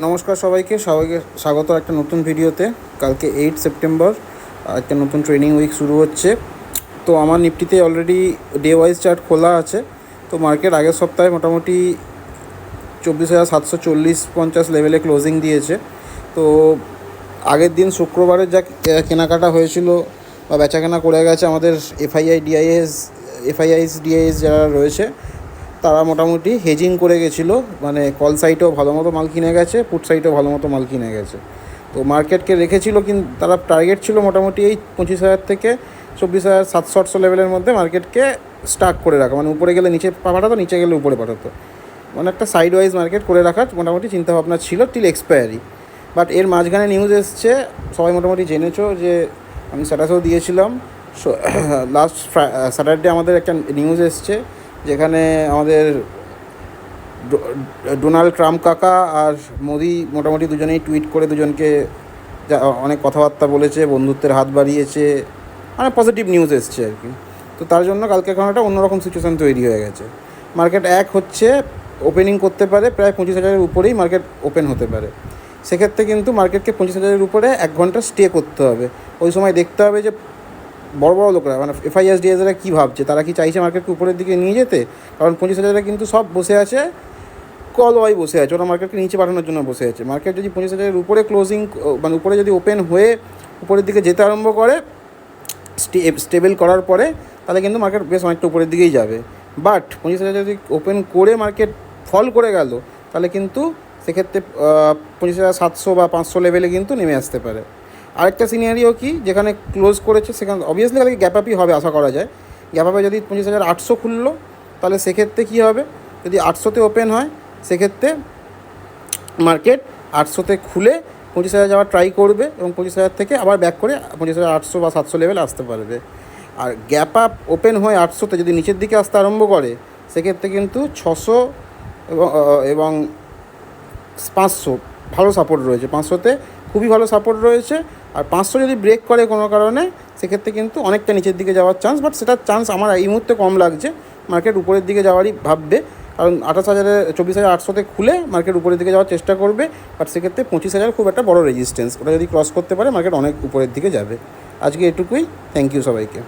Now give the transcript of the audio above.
নমস্কার সবাইকে স্বাগত একটা নতুন ভিডিওতে। কালকে 8 সেপ্টেম্বর একটা নতুন ট্রেনিং উইক শুরু হচ্ছে। তো আমার নিফটিতে অলরেডি ডে ওয়াইজ চার্ট খোলা আছে। তো মার্কেট আগের সপ্তাহে মোটামুটি 24,740-50 লেভেলে ক্লোজিং দিয়েছে। তো আগের দিন শুক্রবারের যা কেনাকাটা হয়েছিল বা বেচাকেনা করে গেছে আমাদের এফআইআইস যারা রয়েছে তারা মোটামুটি হেজিং করে গেছিলো, মানে কল সাইটেও ভালো মতো মাল কিনে গেছে, পুট সাইটেও ভালো মতো মাল কিনে গেছে। তো মার্কেটকে রেখেছিল, কিন্তু তারা টার্গেট ছিল মোটামুটি এই 25,000 থেকে 24,700 লেভেলের মধ্যে মার্কেটকে স্টাক করে রাখা, মানে উপরে গেলে নিচে পাঠাতো, নিচে গেলে উপরে পাঠাতো, মানে একটা সাইড ওয়াইজ মার্কেট করে রাখার মোটামুটি চিন্তাভাবনা ছিল টিল এক্সপায়ারি। বাট এর মাঝখানে নিউজ এসছে, সবাই মোটামুটি জেনেছো যে আমি স্ট্যাটাসও দিয়েছিলাম। লাস্ট স্যাটারডে আমাদের একটা নিউজ এসছে যেখানে আমাদের ডোনাল্ড ট্রাম্প কাকা আর মোদি মোটামুটি দুজনেই টুইট করে দুজনকে অনেক কথাবার্তা বলেছে, বন্ধুত্বের হাত বাড়িয়েছে, মানে পজিটিভ নিউজ এসছে আর কি। তো তার জন্য কালকে এখন একটা অন্যরকম সিচুয়েশান তৈরি হয়ে গেছে। মার্কেট হচ্ছে ওপেনিং করতে পারে প্রায় 25,000-এর উপরেই মার্কেট ওপেন হতে পারে। সেক্ষেত্রে কিন্তু মার্কেটকে 25,000-এর উপরে 1 ঘন্টা স্টে করতে হবে। ওই সময় দেখতে হবে যে বড় বড় লোকরা, মানে এফআইএসডিএসরা কী ভাবছে, তারা কি চাইছে মার্কেটকে উপরের দিকে নিয়ে যেতে? কারণ 25,000-এ কিন্তু সব বসে আছে, কল ওয়াই বসে আছে, ওরা মার্কেটকে নিচে পাঠানোর জন্য বসে আছে। মার্কেট যদি 25,000-এর উপরে ক্লোজিং, মানে উপরে যদি ওপেন হয়ে উপরের দিকে যেতে আরম্ভ করে স্টেবল করার পরে, তাহলে কিন্তু মার্কেট বেশ অনেকটা উপরের দিকেই যাবে। বাট 25,000 যদি ওপেন করে মার্কেট ফল করে গেল, তাহলে কিন্তু সেক্ষেত্রে 25,700 বা 500 লেভেলে কিন্তু নেমে আসতে পারে। আরেকটা সিনারিও কি, যেখানে ক্লোজ করেছে সেখানে অবভিয়াসলি কালকে গ্যাপ আপই হবে আশা করা যায়। গ্যাপ আপে যদি 25,800 খুললো, তাহলে সেক্ষেত্রে কী হবে, যদি 800-তে ওপেন হয় সেক্ষেত্রে মার্কেট 800-তে খুলে 25,000 যাওয়ার ট্রাই করবে এবং 25,000 থেকে আবার ব্যাক করে 25,800 বা 700 লেভেল আসতে পারবে। আর গ্যাপ আপ ওপেন হয়ে 800-তে যদি নিচের দিকে আসতে আরম্ভ করে, সেক্ষেত্রে কিন্তু 600 এবং 500 ভালো সাপোর্ট রয়েছে। 500-তে খুবই ভালো সাপোর্ট রয়েছে। আর 500 যদি ব্রেক করে কোনো কারণে, সেক্ষেত্রে কিন্তু অনেকটা নিচের দিকে যাওয়ার চান্স, বাট সেটার চান্স আমার এই মুহূর্তে কম লাগছে। মার্কেট উপরের দিকে যাওয়ারই ভাববে, কারণ 24,800-তে খুলে মার্কেট উপরের দিকে যাওয়ার চেষ্টা করবে। বাট সেক্ষেত্রে 25,000 খুব একটা বড় রেজিস্ট্যান্স, ওটা যদি ক্রস করতে পারে মার্কেট অনেক উপরের দিকে যাবে। আজকে এটুকুই। থ্যাংক ইউ সবাইকে।